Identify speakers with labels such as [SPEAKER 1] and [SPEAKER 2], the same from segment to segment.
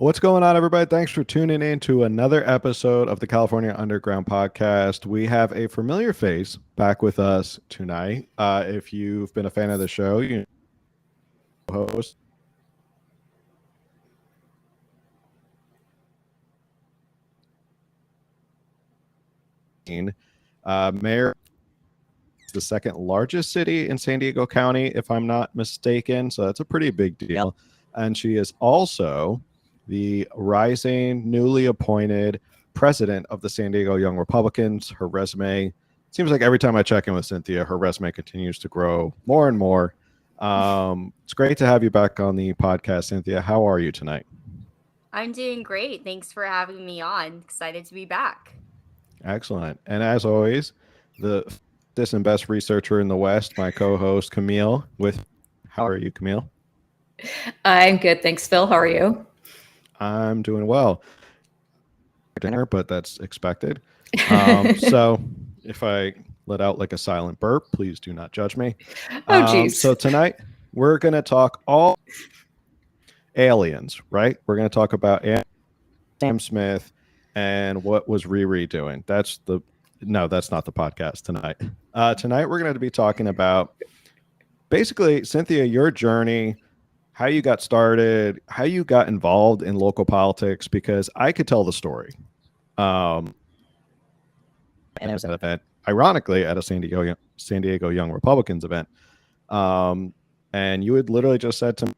[SPEAKER 1] What's going on, everybody? Thanks for tuning in to another episode of the California Underground Podcast. We have a familiar face back with us tonight. If you've been a fan of the show, you know, host Mayor, the second largest city in San Diego County, if I'm not mistaken. So that's a pretty big deal. And she is also the rising, newly appointed president of the San Diego Young Republicans. Her resume seems like every time I check in with Cynthia, her resume continues to grow more and more. It's great to have you back on the podcast, Cynthia. How are you tonight?
[SPEAKER 2] I'm doing great. Thanks for having me on. Excited to be back.
[SPEAKER 1] Excellent. And as always, the this and best researcher in the West, my co-host Camille. With how are you, Camille?
[SPEAKER 3] I'm good. Thanks, Phil. How are you?
[SPEAKER 1] I'm doing well. Dinner, but that's expected. So if I let out like a silent burp, please do not judge me.
[SPEAKER 3] Oh, geez.
[SPEAKER 1] So tonight we're going to talk all aliens, right? We're going to talk about Sam Smith and what was Riri doing. That's not the podcast tonight. Tonight we're going to be talking about basically, Cynthia, your journey, how you got started, how you got involved in local politics, because I could tell the story. And it was an event, ironically, at a San Diego Young Republicans event. And you had literally just said to me,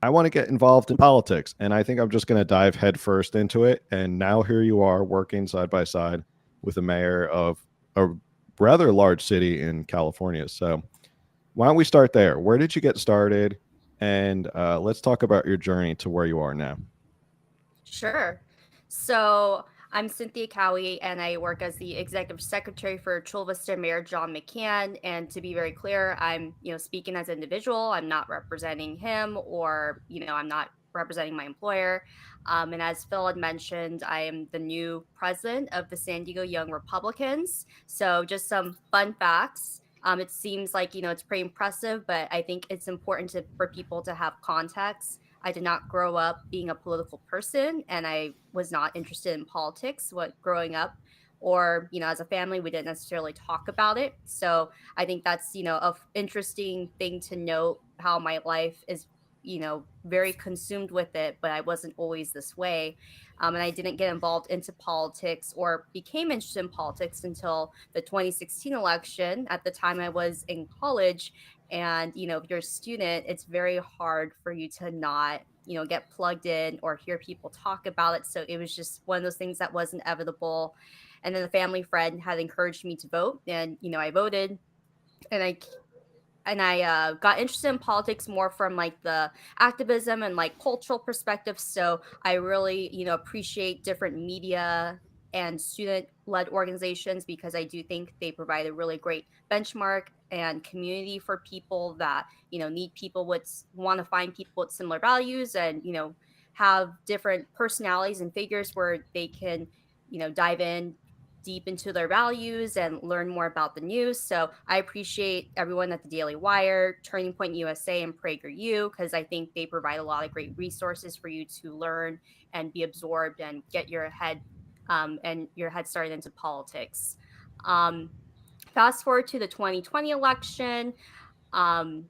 [SPEAKER 1] I want to get involved in politics. And I think I'm just going to dive headfirst into it. And now here you are working side by side with the mayor of a rather large city in California. So why don't we start there? Where did you get started? And let's talk about your journey to where you are now.
[SPEAKER 2] Sure. So I'm Cynthia Kaui, and I work as the executive secretary for Chula Vista Mayor John McCann. And to be very clear, I'm speaking as an individual. I'm not representing him, or I'm not representing my employer. And as Phil had mentioned, I am the new president of the San Diego Young Republicans. So just some fun facts. It seems like it's pretty impressive, but I think it's important for people to have context. I did not grow up being a political person, and I was not interested in politics growing up, or as a family we didn't necessarily talk about it. So I think that's a interesting thing to note, how my life is very consumed with it, but I wasn't always this way. And I didn't get involved into politics or became interested in politics until the 2016 election. At the time I was in college, and if you're a student, it's very hard for you to not get plugged in or hear people talk about it. So it was just one of those things that was inevitable. And then a family friend had encouraged me to vote, and I voted. And I got interested in politics more from like the activism and like cultural perspective. So I really appreciate different media and student led organizations, because I do think they provide a really great benchmark and community for people that need people with want to find people with similar values, and have different personalities and figures where they can dive in deep into their values and learn more about the news. So I appreciate everyone at the Daily Wire, Turning Point USA, and PragerU, because I think they provide a lot of great resources for you to learn and be absorbed and get your head started into politics. Um, Fast forward to the 2020 election. Um,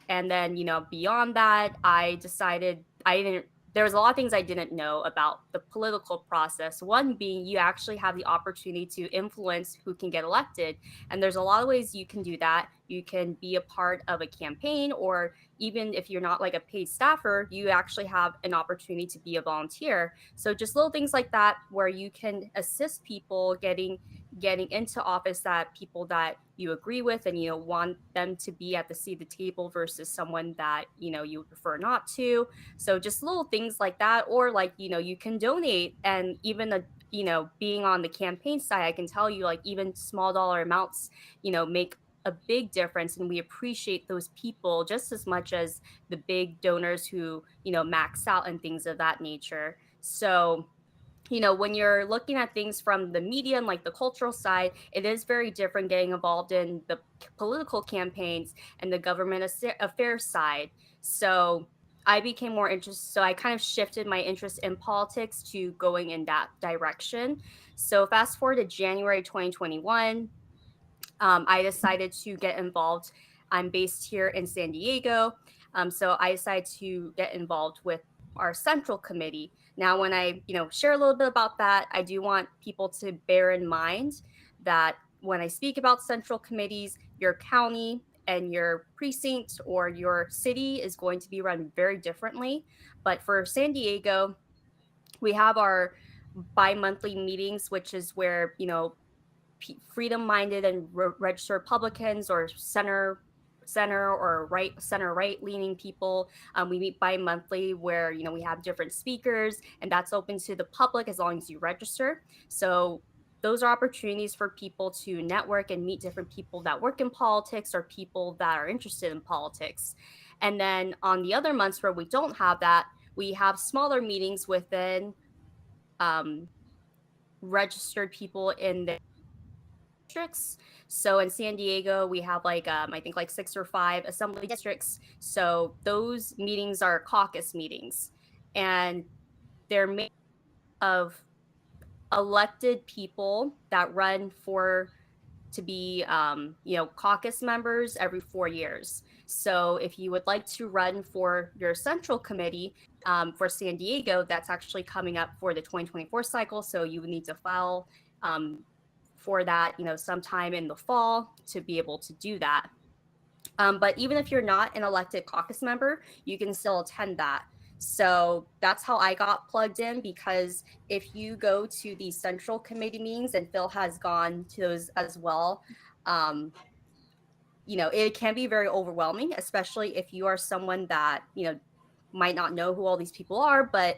[SPEAKER 2] and then beyond that, I decided I didn't there was a lot of things I didn't know about the political process. One being, you actually have the opportunity to influence who can get elected. And there's a lot of ways you can do that. You can be a part of a campaign, or even if you're not like a paid staffer, you actually have an opportunity to be a volunteer. So just little things like that, where you can assist people getting into office, that people that you agree with and want them to be at the seat of the table, versus someone that you would prefer not to. So just little things like that, or like you can donate. And even being on the campaign side, I can tell you, like, even small dollar amounts make a big difference, and we appreciate those people just as much as the big donors who max out and things of that nature. So when you're looking at things from the media and like the cultural side, it is very different getting involved in the political campaigns and the government affairs side. So I became more interested. So I kind of shifted my interest in politics to going in that direction. So fast forward to January 2021, I decided to get involved. I'm based here in San Diego. So I decided to get involved with our central committee. Now, when I, share a little bit about that, I do want people to bear in mind that when I speak about central committees, your county and your precinct or your city is going to be run very differently. But for San Diego, we have our bi-monthly meetings, which is where, freedom-minded and registered Republicans or center or right leaning people. We meet bi-monthly where we have different speakers, and that's open to the public as long as you register. So those are opportunities for people to network and meet different people that work in politics or people that are interested in politics. And then on the other months where we don't have that, we have smaller meetings within registered people in the districts. So in San Diego, we have I think 6 or 5 assembly districts. So those meetings are caucus meetings, and they're made of elected people that run to be caucus members every 4 years. So if you would like to run for your central committee for San Diego, that's actually coming up for the 2024 cycle. So you would need to file for that, sometime in the fall to be able to do that. But even if you're not an elected caucus member, you can still attend that. So that's how I got plugged in, because if you go to the central committee meetings, and Phil has gone to those as well, it can be very overwhelming, especially if you are someone that, might not know who all these people are. But,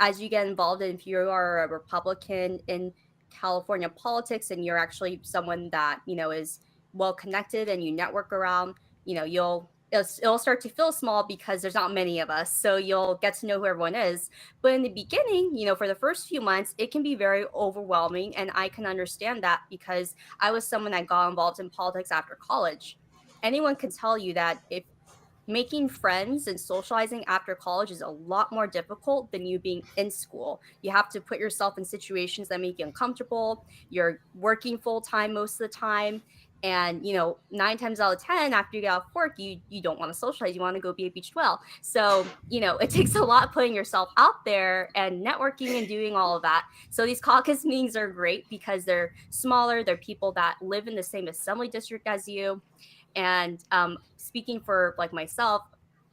[SPEAKER 2] as you get involved, and if you are a Republican in California politics and you're actually someone that, is well connected and you network around, it'll start to feel small because there's not many of us. So you'll get to know who everyone is. But in the beginning, for the first few months, it can be very overwhelming. And I can understand that because I was someone that got involved in politics after college. Anyone can tell you that if making friends and socializing after college is a lot more difficult than you being in school. You have to put yourself in situations that make you uncomfortable. You're working full time most of the time. And, 9 times out of 10, after you get off work, you don't want to socialize. You want to go be a beach well. So, it takes a lot putting yourself out there and networking and doing all of that. So these caucus meetings are great because they're smaller. They're people that live in the same assembly district as you. And speaking for myself,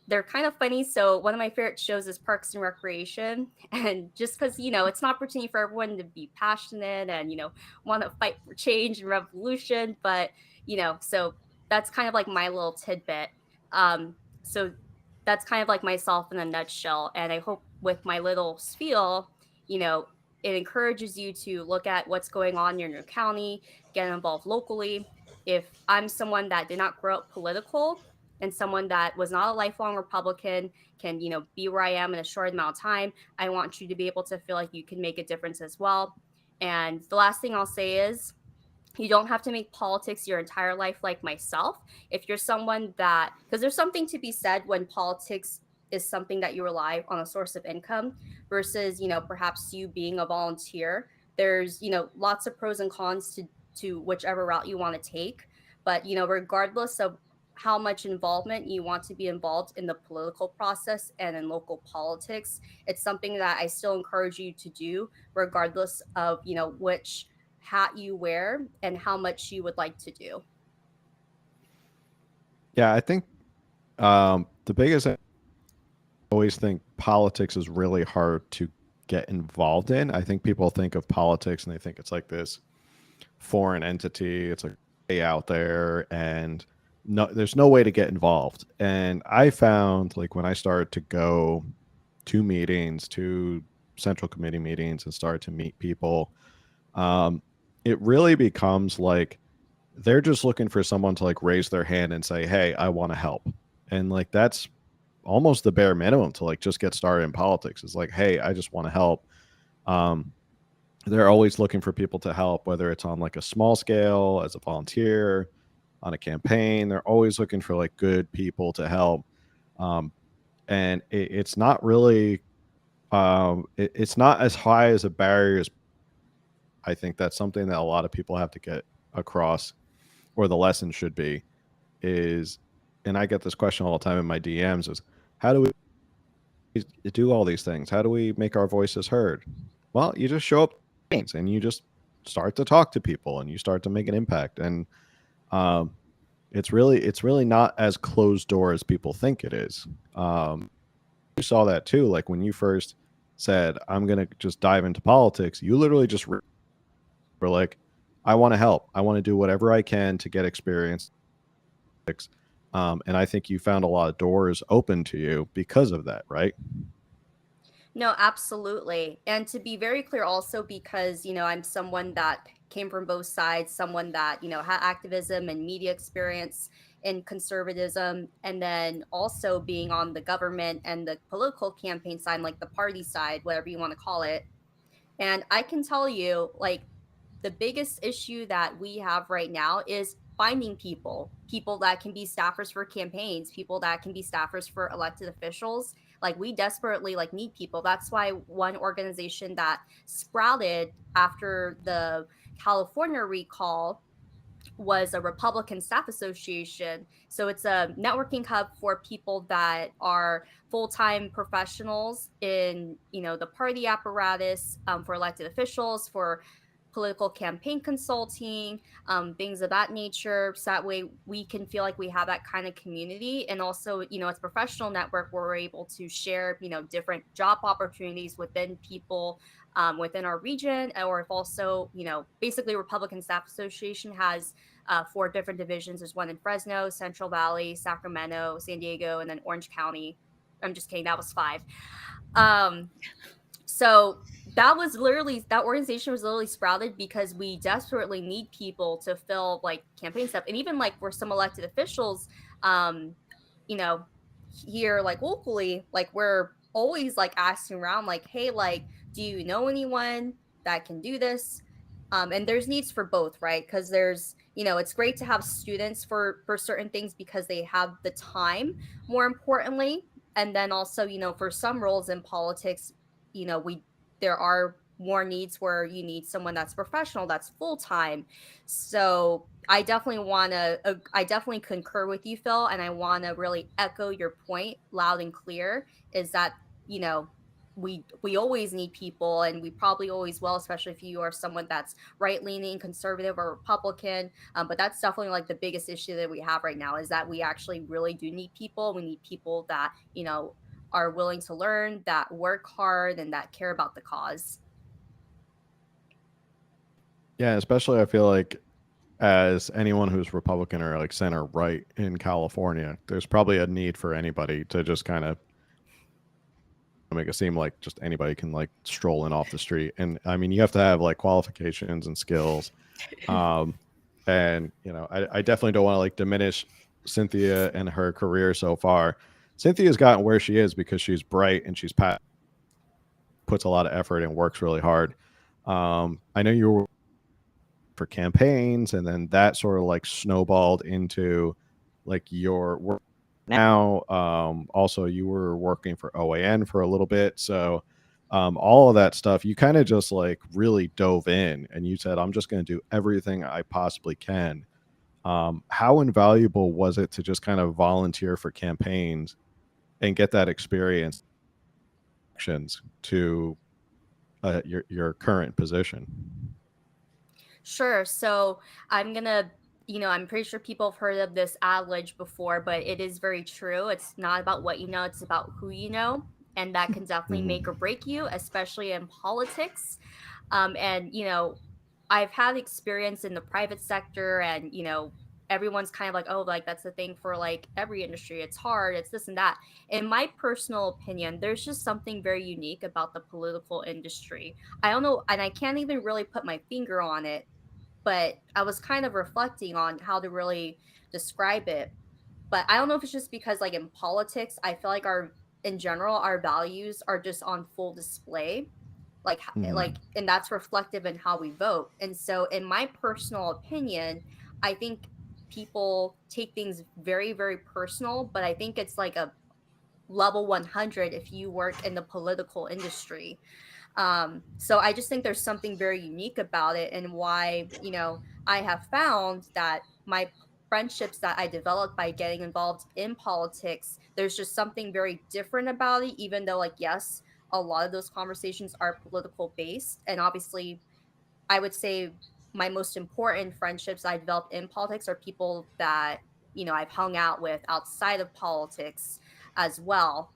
[SPEAKER 2] they're kind of funny. So one of my favorite shows is Parks and Recreation. And just because, it's an opportunity for everyone to be passionate and, want to fight for change and revolution. But, so that's kind of my little tidbit. So that's kind of myself in a nutshell. And I hope with my little spiel, it encourages you to look at what's going on in your county, get involved locally. If I'm someone that did not grow up political and someone that was not a lifelong Republican can, be where I am in a short amount of time, I want you to be able to feel like you can make a difference as well. And the last thing I'll say is you don't have to make politics your entire life like myself. If you're someone that, because there's something to be said when politics is something that you rely on a source of income versus, perhaps you being a volunteer. There's, lots of pros and cons to whichever route you want to take. But, regardless of how much involvement you want to be involved in the political process and in local politics, it's something that I still encourage you to do, regardless of, which hat you wear and how much you would like to do.
[SPEAKER 1] Yeah, I think the biggest, I always think politics is really hard to get involved in. I think people think of politics and they think it's like this foreign entity. It's like way out there, and there's no way to get involved. And I found when I started to go to meetings, to central committee meetings, and started to meet people, it really becomes they're just looking for someone to raise their hand and say, hey, I want to help. And that's almost the bare minimum to just get started in politics. Is hey, I just want to help. They're always looking for people to help, whether it's on a small scale as a volunteer, on a campaign. They're always looking for good people to help. and it's not really it's not as high as a barrier as I think that's something that a lot of people have to get across, or the lesson should be is, and I get this question all the time in my DMs, is how do we do all these things? How do we make our voices heard? Well, you just show up and you just start to talk to people and you start to make an impact. And it's really not as closed door as people think it is. You saw that too, like when you first said, I'm going to just dive into politics, you literally just were like, I want to help. I want to do whatever I can to get experience. And I think you found a lot of doors open to you because of that, right?
[SPEAKER 2] No, absolutely. And to be very clear, also, because, I'm someone that came from both sides, someone that, had activism and media experience in conservatism, and then also being on the government and the political campaign side, like the party side, whatever you want to call it. And I can tell you, like, the biggest issue that we have right now is finding people that can be staffers for campaigns, people that can be staffers for elected officials. Like, we desperately like need people. That's why one organization that sprouted after the California recall was a Republican Staff Association. So it's a networking hub for people that are full-time professionals in, the party apparatus, for elected officials, for political campaign consulting, things of that nature. So that way we can feel like we have that kind of community. And also, it's a professional network where we're able to share, different job opportunities within people within our region. Or if also, basically Republican Staff Association has 4 different divisions. There's one in Fresno, Central Valley, Sacramento, San Diego, and then Orange County. I'm just kidding. That was 5. So that organization was literally sprouted because we desperately need people to fill like campaign stuff. And even like for some elected officials, you know, here like locally, like we're always like asking around, like, hey, like, do you know anyone that can do this? And there's needs for both, right? Because there's, it's great to have students for certain things because they have the time, more importantly. And then also, for some roles in politics, there are more needs where you need someone that's professional, that's full time. So I definitely concur with you, Phil, and I want to really echo your point loud and clear. Is that we always need people, and we probably always will, especially if you are someone that's right leaning, conservative, or Republican. But that's definitely like the biggest issue that we have right now, is that we actually really do need people. We need people that are willing to learn, that work hard, and that care about the cause.
[SPEAKER 1] Yeah, especially I feel like as anyone who's Republican or like center right in California, there's probably a need for anybody to just kind of make it seem like just anybody can like stroll in off the street. And I mean, you have to have like qualifications and skills. And I definitely don't want to like diminish Cynthia and her career so far. Cynthia's gotten where she is because she's bright and she's puts a lot of effort and works really hard. I know you were for campaigns, and then that sort of like snowballed into like your work now. Also, you were working for OAN for a little bit, so all of that stuff, you kind of just like really dove in, and you said, "I'm just going to do everything I possibly can." How invaluable was it to just kind of volunteer for campaigns and get that experience to your current position?
[SPEAKER 2] Sure. So I'm gonna, I'm pretty sure people have heard of this adage before, but it is very true. It's not about what you know, it's about who you know. And that can definitely make or break you, especially in politics. And, I've had experience in the private sector, and, everyone's kind of like, oh, like that's the thing for like every industry. It's hard, it's this and that. In my personal opinion, there's just something very unique about the political industry. I don't know, and I can't even really put my finger on it, but I was kind of reflecting on how to really describe it. But I don't know if it's just because like in politics, I feel like in general, our values are just on full display. And that's reflective in how we vote. And so in my personal opinion, I think people take things very, very personal, but I think it's like level 100 if you work in the political industry. So I just think there's something very unique about it, and why, I have found that my friendships that I developed by getting involved in politics, there's just something very different about it, even though, like, yes, a lot of those conversations are political based. And obviously, I would say my most important friendships I developed in politics are people that, I've hung out with outside of politics as well.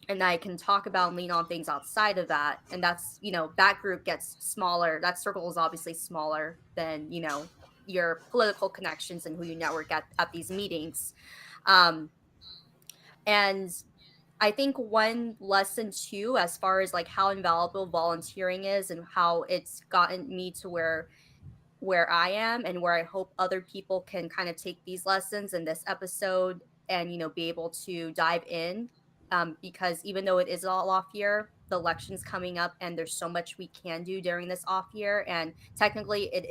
[SPEAKER 2] And I can talk about and lean on things outside of that. And that's, that group gets smaller. That circle is obviously smaller than, your political connections and who you network at these meetings. Um, and I think one lesson too, as far as like how invaluable volunteering is and how it's gotten me to where I am, and where I hope other people can kind of take these lessons in this episode and, be able to dive in. Because even though it is all off year, the election's coming up and there's so much we can do during this off year. And technically it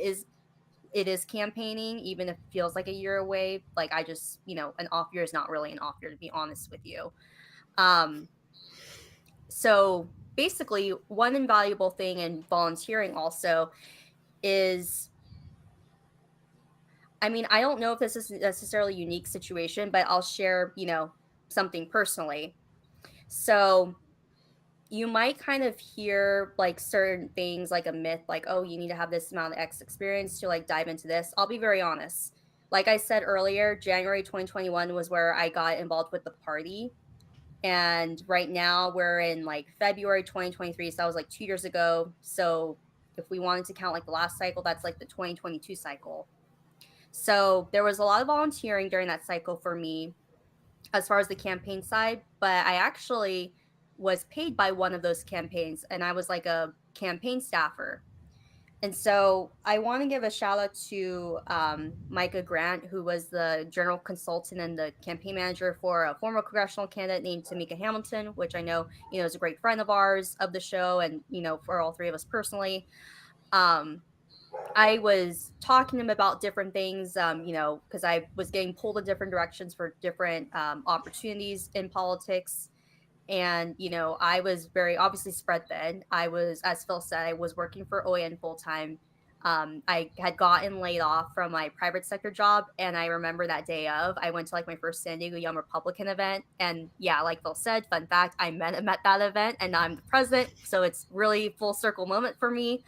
[SPEAKER 2] is campaigning, even if it feels like a year away. Like, I just, an off year is not really an off year, to be honest with you. So basically, one invaluable thing in volunteering also is, I mean, I don't know if this is necessarily a unique situation, but I'll share, something personally. So you might kind of hear like certain things, like a myth, like, oh, you need to have this amount of X experience to like dive into this. I'll be very honest. Like I said earlier, January 2021 was where I got involved with the party. And right now we're in like February 2023. So that was like 2 years ago. So if we wanted to count like the last cycle, that's like the 2022 cycle. So there was a lot of volunteering during that cycle for me as far as the campaign side, but I actually was paid by one of those campaigns, and I was like a campaign staffer. And so I want to give a shout out to Micah Grant, who was the general consultant and the campaign manager for a former congressional candidate named Tamika Hamilton, which I know, is a great friend of ours of the show, and, for all three of us personally. I was talking to him about different things, because I was getting pulled in different directions for different opportunities in politics. And, I was very obviously spread thin. I was, as Phil said, I was working for OAN full time. I had gotten laid off from my private sector job. And I remember that day I went to like my first San Diego Young Republican event. And yeah, like Phil said, fun fact, I met him at that event and now I'm the president. So it's really full circle moment for me.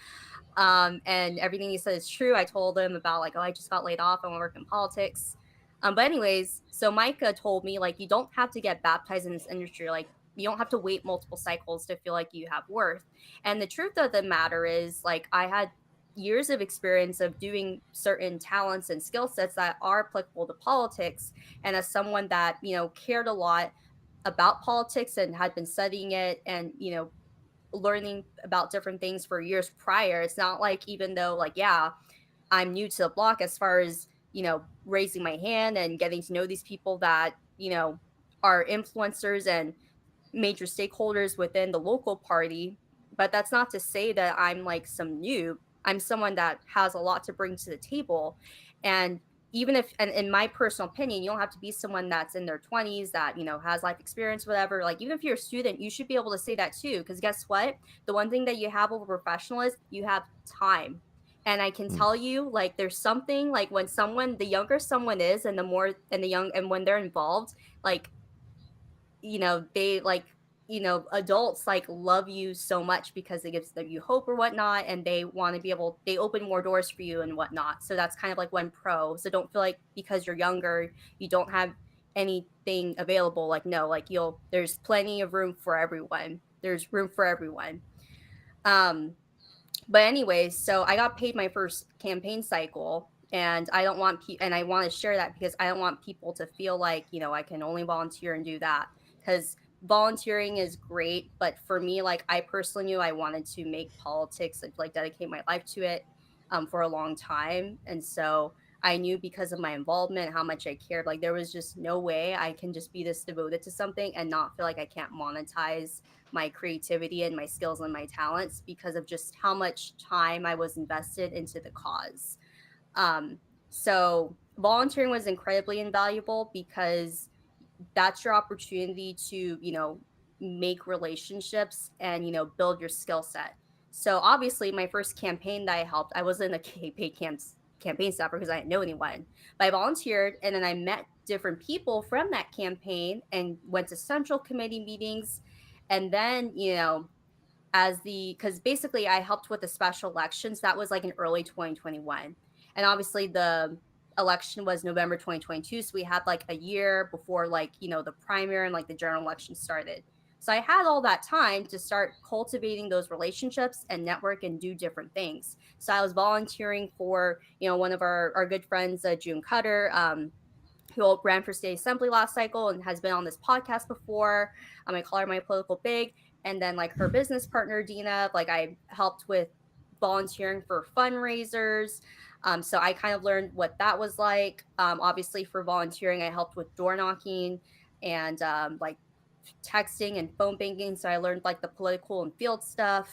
[SPEAKER 2] And everything he said is true. I told him about like, oh, I just got laid off. I want to work in politics. But anyways, so Micah told me, like, you don't have to get baptized in this industry. Like, you don't have to wait multiple cycles to feel like you have worth. And the truth of the matter is, like, I had years of experience of doing certain talents and skill sets that are applicable to politics. And as someone that, cared a lot about politics and had been studying it and, learning about different things for years prior, it's not like, even though, like, yeah, I'm new to the block as far as, raising my hand and getting to know these people that, are influencers and major stakeholders within the local party. But that's not to say that I'm like some noob. I'm someone that has a lot to bring to the table. And even if, and in my personal opinion, you don't have to be someone that's in their 20s that, has life experience, whatever. Like, even if you're a student, you should be able to say that too. Because guess what? The one thing that you have over professional is you have time. And I can tell you, like, there's something like when someone, the younger someone is, and the more, and the young, and when they're involved, like, they like, adults like love you so much because it gives them you hope or whatnot, and they want to be able, they open more doors for you and whatnot. So that's kind of like one pro. So don't feel like because you're younger you don't have anything available. Like, no, like, there's plenty of room for everyone. There's room for everyone. But anyways, so I got paid my first campaign cycle, and I don't want and I want to share that because I don't want people to feel like, I can only volunteer and do that, because volunteering is great. But for me, like, I personally knew I wanted to make politics, like dedicate my life to it for a long time. And so I knew, because of my involvement, how much I cared, like, there was just no way I can just be this devoted to something and not feel like I can't monetize my creativity and my skills and my talents because of just how much time I was invested into the cause. So volunteering was incredibly invaluable because that's your opportunity to, make relationships and, build your skill set. So obviously my first campaign that I helped, I wasn't a paid campaign staffer because I didn't know anyone, but I volunteered and then I met different people from that campaign and went to central committee meetings. And then, because basically I helped with the special elections. That was like in early 2021. And obviously the election was November 2022. So we had like a year before like, the primary and like the general election started. So I had all that time to start cultivating those relationships and network and do different things. So I was volunteering for, one of our good friends, June Cutter, who ran for state assembly last cycle and has been on this podcast before. I call her my political big. And then like her business partner, Dina, like I helped with volunteering for fundraisers. So I kind of learned what that was like. Obviously for volunteering, I helped with door knocking and like texting and phone banking. So I learned like the political and field stuff.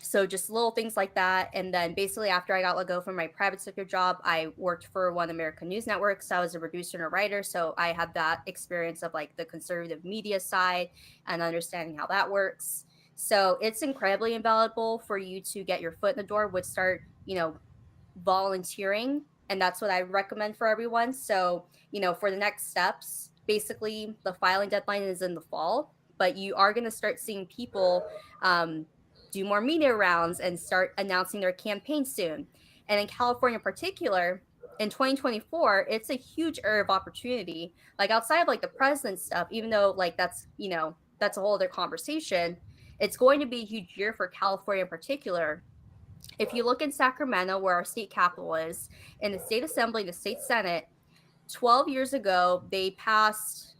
[SPEAKER 2] So just little things like that. And then basically after I got let go from my private sector job, I worked for One American News Network. So I was a producer and a writer. So I had that experience of like the conservative media side and understanding how that works. So it's incredibly invaluable for you to get your foot in the door, would start, volunteering. And that's what I recommend for everyone. So, for the next steps, basically the filing deadline is in the fall, but you are going to start seeing people do more media rounds and start announcing their campaign soon. And in California in particular, in 2024, it's a huge area of opportunity. Like outside of like the president stuff, even though like that's, that's a whole other conversation, it's going to be a huge year for California in particular. If you look in Sacramento, where our state capital is, in the state assembly, the state senate, 12 years ago, they passed,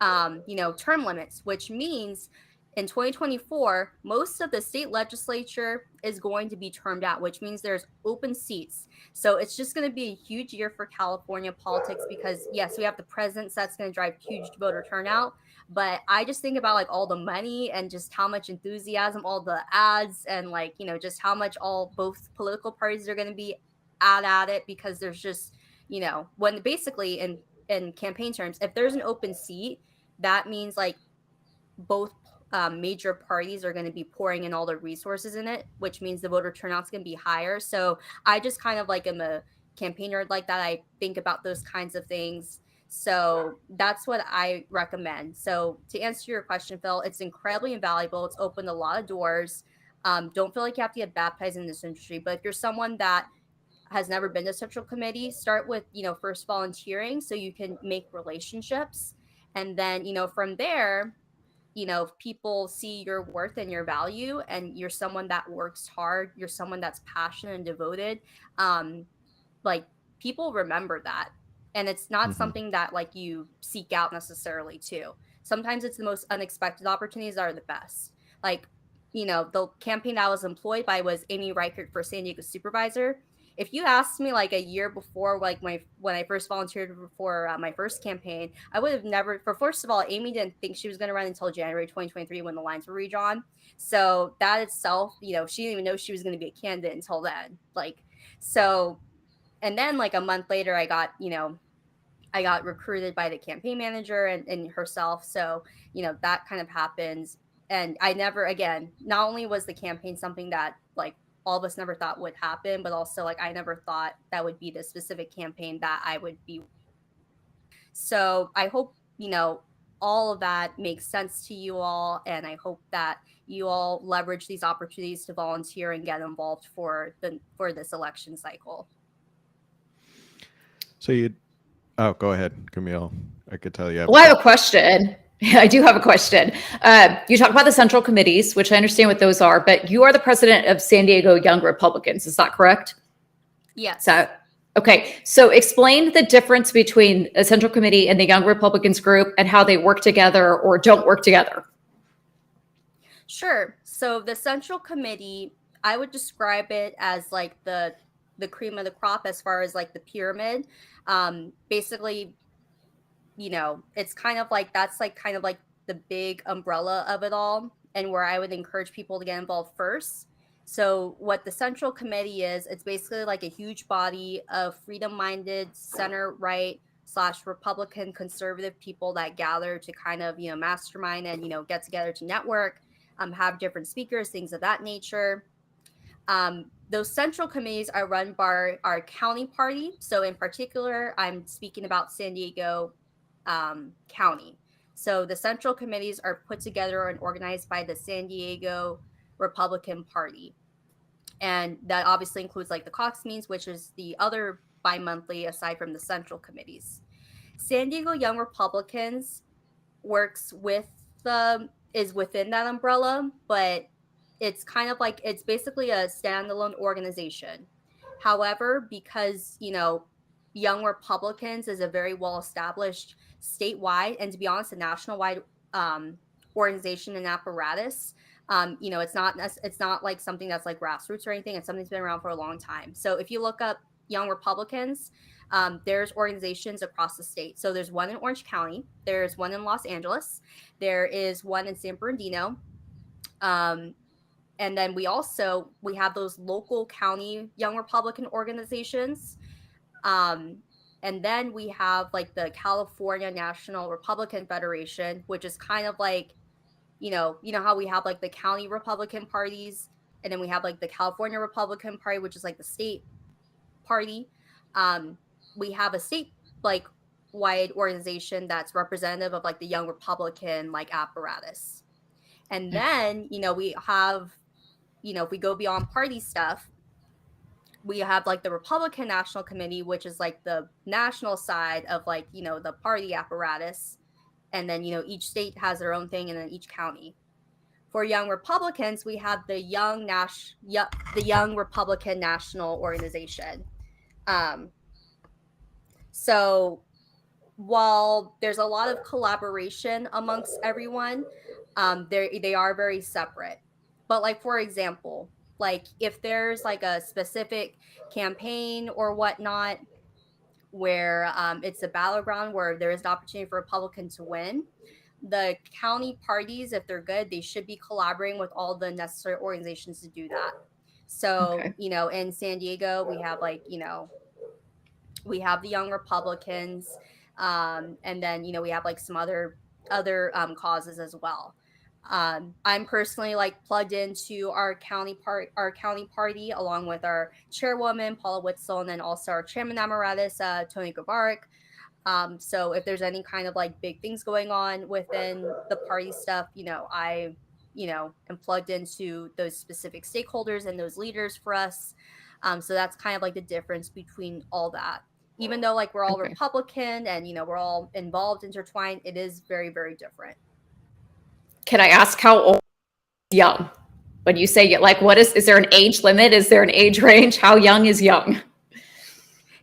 [SPEAKER 2] term limits, which means in 2024, most of the state legislature is going to be termed out, which means there's open seats. So it's just going to be a huge year for California politics because, yes, we have the president, so that's going to drive huge voter turnout. But I just think about like all the money and just how much enthusiasm, all the ads, and like, just how much all both political parties are going to be at it because there's just, when basically in campaign terms, if there's an open seat, that means like both major parties are going to be pouring in all their resources in it, which means the voter turnout's going to be higher. So I just kind of like am a campaigner like that. I think about those kinds of things. So that's what I recommend. So to answer your question, Phil, it's incredibly invaluable. It's opened a lot of doors. Don't feel like you have to get baptized in this industry, but if you're someone that has never been to central committee, start with, first volunteering so you can make relationships. And then, from there, if people see your worth and your value and you're someone that works hard, you're someone that's passionate and devoted, like people remember that. And it's not something that like you seek out necessarily too. Sometimes it's the most unexpected opportunities that are the best. Like, the campaign I was employed by was Amy Reichert for San Diego supervisor. If you asked me like a year before, like when I first volunteered for my first campaign, I would have never. For first of all, Amy didn't think she was going to run until January 2023 when the lines were redrawn. So that itself, she didn't even know she was going to be a candidate until then. Like, so, and then like a month later, I got recruited by the campaign manager and herself. So, that kind of happens. And I never, again, not only was the campaign something that like all of us never thought would happen, but also like I never thought that would be the specific campaign that I would be. So I hope, all of that makes sense to you all. And I hope that you all leverage these opportunities to volunteer and get involved for this election cycle.
[SPEAKER 1] So go ahead, Camille. I could tell you.
[SPEAKER 3] Well, I have a question. I do have a question. You talk about the central committees, which I understand what those are, but you are the president of San Diego Young Republicans. Is that correct?
[SPEAKER 2] Yes.
[SPEAKER 3] Okay. So explain the difference between a central committee and the Young Republicans group and how they work together or don't work together.
[SPEAKER 2] Sure. So the central committee, I would describe it as like the cream of the crop as far as like the pyramid. Basically, it's kind of like that's like kind of like the big umbrella of it all, and where I would encourage people to get involved first. So what the central committee is, it's basically like a huge body of freedom-minded, center-right, / Republican conservative people that gather to kind of, mastermind and, get together to network, have different speakers, things of that nature. Those central committees are run by our county party. So in particular, I'm speaking about San Diego County. So the central committees are put together and organized by the San Diego Republican Party. And that obviously includes like the Cox meetings, which is the other bi-monthly aside from the central committees. San Diego Young Republicans is within that umbrella, but it's kind of like, it's basically a standalone organization. However, because, Young Republicans is a very well-established statewide and, to be honest, a national-wide organization and apparatus, it's not like something that's like grassroots or anything. It's something that's been around for a long time. So if you look up Young Republicans, there's organizations across the state. So there's one in Orange County, there's one in Los Angeles, there is one in San Bernardino, and then we have those local county Young Republican organizations, and then we have like the California National Republican Federation, which is kind of like, you know how we have like the county Republican parties, and then we have like the California Republican Party, which is like the state party. We have a state like wide organization that's representative of like the Young Republican like apparatus. And then, we have, if we go beyond party stuff, we have like the Republican National Committee, which is like the national side of like, the party apparatus. And then, each state has their own thing, and then each county. For Young Republicans, we have the Young Republican National Organization. So while there's a lot of collaboration amongst everyone, they are very separate. But like, for example, like if there's like a specific campaign or whatnot where it's a battleground where there is an opportunity for a Republican to win, the county parties, if they're good, they should be collaborating with all the necessary organizations to do that. So,
[SPEAKER 3] Okay.
[SPEAKER 2] In San Diego, we have like, we have the Young Republicans, and then, we have like some other causes as well. I'm personally like plugged into our county party, along with our chairwoman Paula Witzel, and then also our chairman emeritus Tony Gavarek. So if there's any kind of like big things going on within the party stuff, I am plugged into those specific stakeholders and those leaders for us. So that's kind of like the difference between all that. Even though like we're all
[SPEAKER 3] Okay.
[SPEAKER 2] Republican and we're all involved, intertwined, it is very, very different.
[SPEAKER 3] Can I ask how old is young? When you say like, is there an age limit? Is there an age range? How young is young?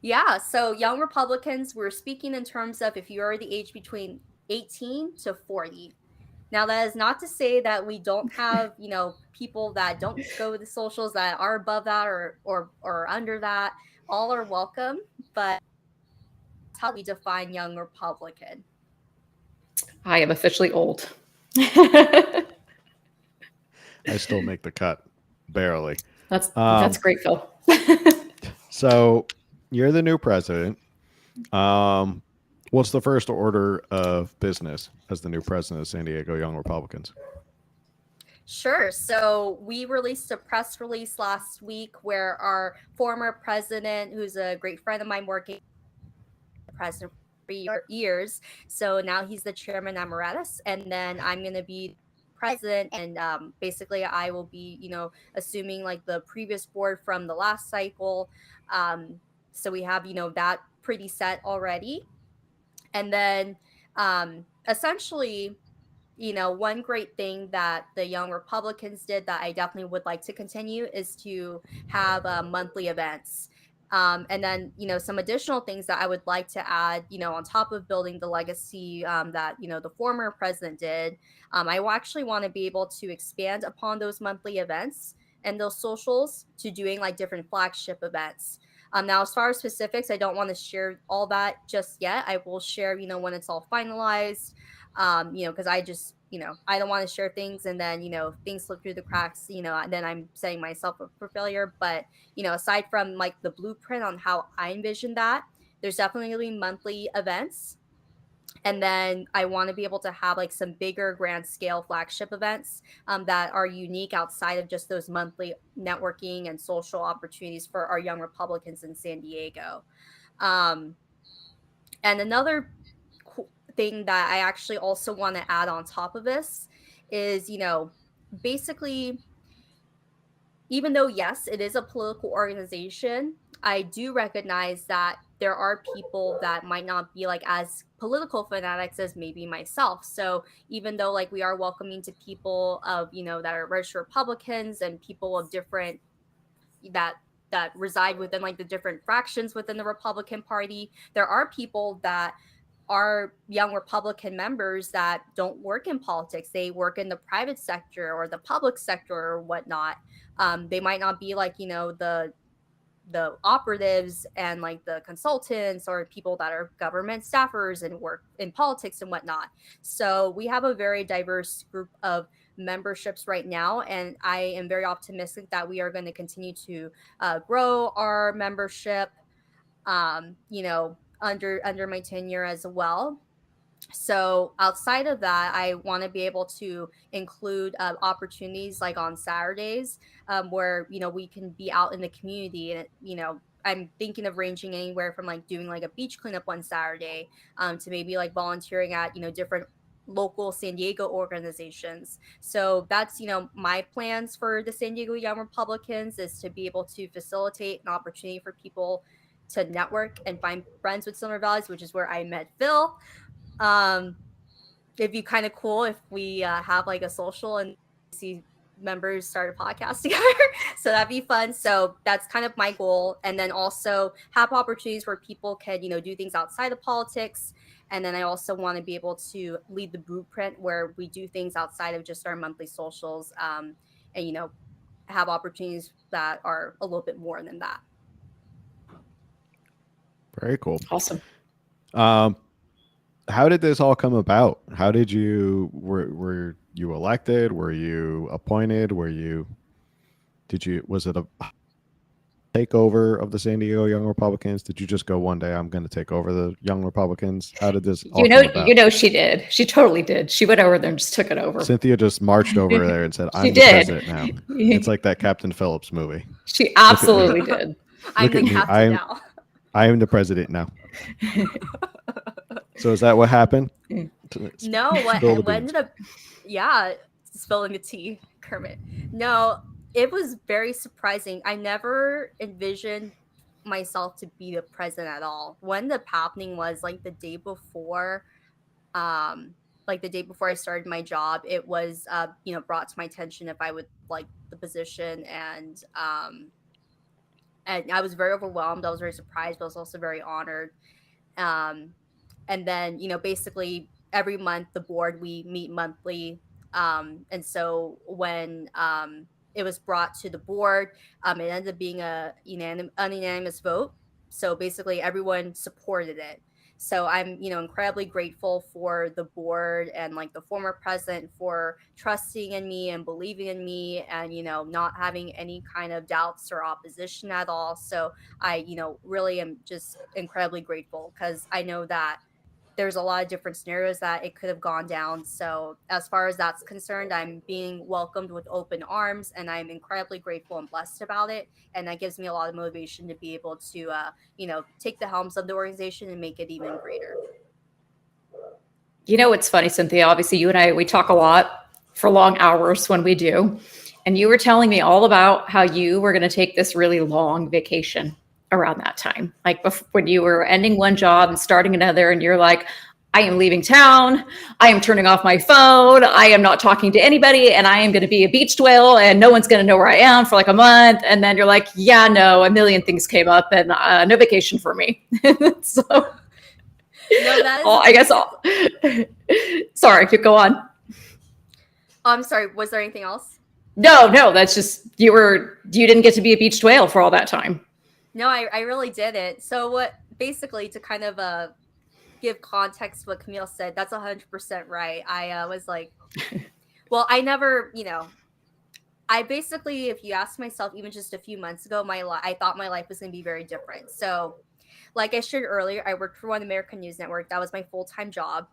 [SPEAKER 2] Yeah, so Young Republicans, we're speaking in terms of if you are the age between 18 to 40. Now, that is not to say that we don't have, people that don't go to the socials that are above that or under that. All are welcome, but that's how we define Young Republican.
[SPEAKER 3] I am officially old.
[SPEAKER 1] I still make the cut, barely.
[SPEAKER 3] That's great, Phil.
[SPEAKER 1] So you're the new president. What's the first order of business as the new president of San Diego Young Republicans?
[SPEAKER 2] Sure. So we released a press release last week where our former president, who's a great friend of mine, working president for years, so now he's the chairman emeritus, and then I'm going to be president, and basically I will be, assuming like the previous board from the last cycle. So we have, that pretty set already. And then essentially, one great thing that the Young Republicans did that I definitely would like to continue is to have monthly events. And then, some additional things that I would like to add, on top of building the legacy that, the former president did. I actually want to be able to expand upon those monthly events and those socials to doing like different flagship events. Now, as far as specifics, I don't want to share all that just yet. I will share, when it's all finalized, because I just, I don't want to share things and then, things slip through the cracks, and then I'm setting myself up for failure. But, aside from like the blueprint on how I envision that, there's definitely going to be monthly events. And then I want to be able to have like some bigger grand scale flagship events that are unique outside of just those monthly networking and social opportunities for our young Republicans in San Diego. And another thing that I actually also want to add on top of this is, basically, even though, yes, it is a political organization, I do recognize that there are people that might not be like as political fanatics as maybe myself. So even though like we are welcoming to people of, that are registered Republicans and people of different that reside within like the different fractions within the Republican Party, there are people that are young Republican members that don't work in politics. They work in the private sector or the public sector or whatnot. They might not be like, the operatives and like the consultants or people that are government staffers and work in politics and whatnot. So we have a very diverse group of memberships right now, and I am very optimistic that we are going to continue to grow our membership, under my tenure as well. So outside of that, I want to be able to include opportunities like on Saturdays, where we can be out in the community, and I'm thinking of ranging anywhere from like doing like a beach cleanup one Saturday, to maybe like volunteering at different local San Diego organizations. So that's my plans for the San Diego Young Republicans, is to be able to facilitate an opportunity for people to network and find friends with similar values, which is where I met Phil. It'd be kind of cool if we have like a social and see members start a podcast together. So that'd be fun. So that's kind of my goal. And then also have opportunities where people can, do things outside of politics. And then I also want to be able to lead the blueprint where we do things outside of just our monthly socials, and, have opportunities that are a little bit more than that.
[SPEAKER 1] Very cool.
[SPEAKER 3] Awesome.
[SPEAKER 1] How did this all come about? How did were you elected? Were you appointed? Was it a takeover of the San Diego Young Republicans? Did you just go one day, I'm going to take over the Young Republicans? How did this all come about?
[SPEAKER 3] She did. She totally did. She went over there and just took it over.
[SPEAKER 1] Cynthia just marched over there and said, I'm the president now. It's like that Captain Phillips movie.
[SPEAKER 3] She absolutely did.
[SPEAKER 2] I'm the captain now.
[SPEAKER 1] I am the president now. So is that what happened?
[SPEAKER 2] No, what ended up, spilling the tea, Kermit. No, it was very surprising. I never envisioned myself to be the president at all. What ended up happening was like the day before I started my job, it was brought to my attention if I would like the position, and I was very overwhelmed. I was very surprised, but I was also very honored. And then, basically every month, the board, we meet monthly. And so when it was brought to the board, it ended up being a unanimous vote. So basically everyone supported it. So I'm, incredibly grateful for the board and like the former president for trusting in me and believing in me and, not having any kind of doubts or opposition at all. So I, really am just incredibly grateful, because I know that there's a lot of different scenarios that it could have gone down. So as far as that's concerned, I'm being welcomed with open arms, and I'm incredibly grateful and blessed about it. And that gives me a lot of motivation to be able to, take the helms of the organization and make it even greater.
[SPEAKER 3] It's funny, Cynthia, obviously you and I, we talk a lot for long hours when we do. And you were telling me all about how you were going to take this really long vacation around that time, like when you were ending one job and starting another, and you're like, I am leaving town, I am turning off my phone, I am not talking to anybody, and I am going to be a beached whale, and no one's going to know where I am for like a month. And then you're like, yeah, no, a million things came up, and no vacation for me. So no, sorry, could go on.
[SPEAKER 2] Oh, I'm sorry, was there anything else?
[SPEAKER 3] No, that's just you didn't get to be a beached whale for all that time.
[SPEAKER 2] No, I really didn't. So what, basically, to kind of give context to what Camille said, that's 100% right. I was like, well, I never, I basically, if you ask myself, even just a few months ago, I thought my life was going to be very different. So like I shared earlier, I worked for One American News Network. That was my full-time job,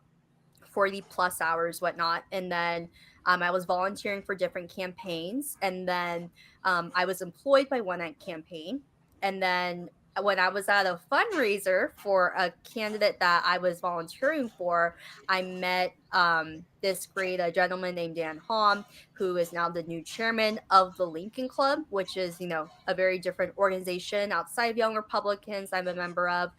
[SPEAKER 2] 40 plus hours, whatnot. And then I was volunteering for different campaigns. And then I was employed by One Night Campaign. And then when I was at a fundraiser for a candidate that I was volunteering for, I met this great gentleman named Dan Hom, who is now the new chairman of the Lincoln Club, which is, a very different organization outside of Young Republicans I'm a member of.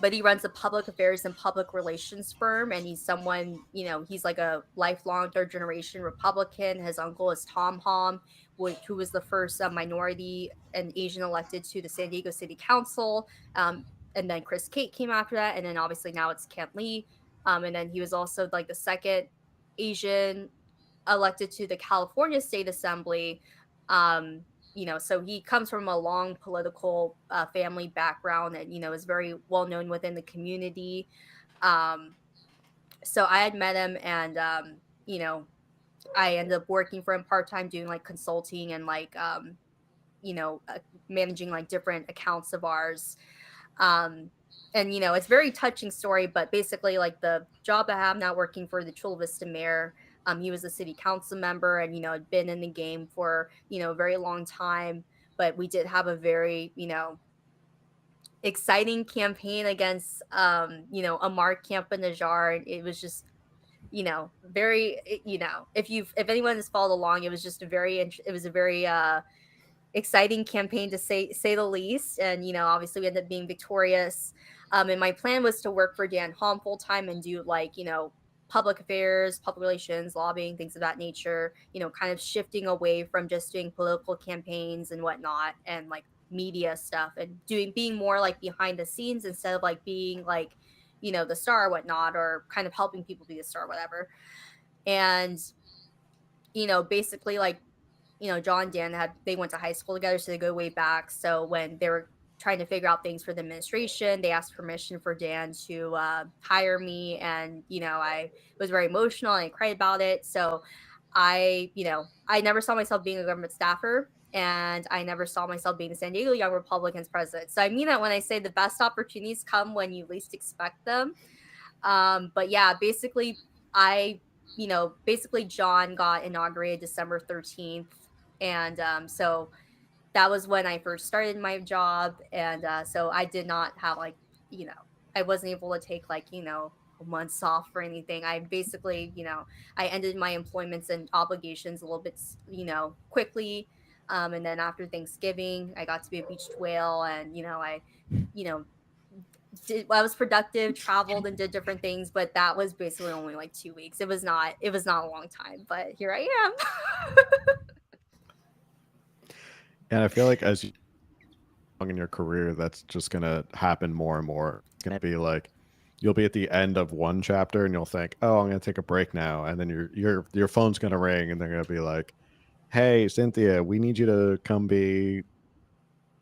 [SPEAKER 2] But he runs a public affairs and public relations firm, and he's someone, he's like a lifelong third generation Republican. His uncle is Tom Hom, who was the first minority and Asian elected to the San Diego City Council. And then Chris Kate came after that, and then obviously now it's Kent Lee. And then he was also like the second Asian elected to the California State Assembly. So he comes from a long political family background and, is very well known within the community. So I had met him, and, I ended up working for him part-time doing like consulting and like, managing like different accounts of ours. And, it's a very touching story, but basically like the job I have now working for the Chula Vista mayor, he was a city council member and, had been in the game for, a very long time. But we did have a very, exciting campaign against, Amar Campa-Najjar. It was just, very, if anyone has followed along, it was just a very exciting campaign to say the least. And, obviously we ended up being victorious. And my plan was to work for Dan Hom full time and do like, public affairs, public relations, lobbying, things of that nature, kind of shifting away from just doing political campaigns and whatnot and like media stuff and being more like behind the scenes instead of like being like, the star or whatnot, or kind of helping people be the star, whatever. And, basically like, John and Dan they went to high school together, so they go way back. So when they were trying to figure out things for the administration, they asked permission for Dan to hire me. And, I was very emotional and I cried about it. So I never saw myself being a government staffer, and I never saw myself being the San Diego Young Republicans president. So I mean that when I say the best opportunities come when you least expect them. But yeah, basically John got inaugurated December 13th. And so that was when I first started my job. And so I did not have like, I wasn't able to take like, months off or anything. I basically, I ended my employments and obligations a little bit, quickly. And then after Thanksgiving, I got to be a beached whale, and, I was productive, traveled and did different things, but that was basically only like 2 weeks. It was not a long time, but here I am.
[SPEAKER 1] And I feel like as you in your career, that's just gonna happen more and more. It's gonna be like you'll be at the end of one chapter and you'll think, "Oh, I'm gonna take a break now," and then your phone's gonna ring and they're gonna be like, "Hey, Cynthia, we need you to come be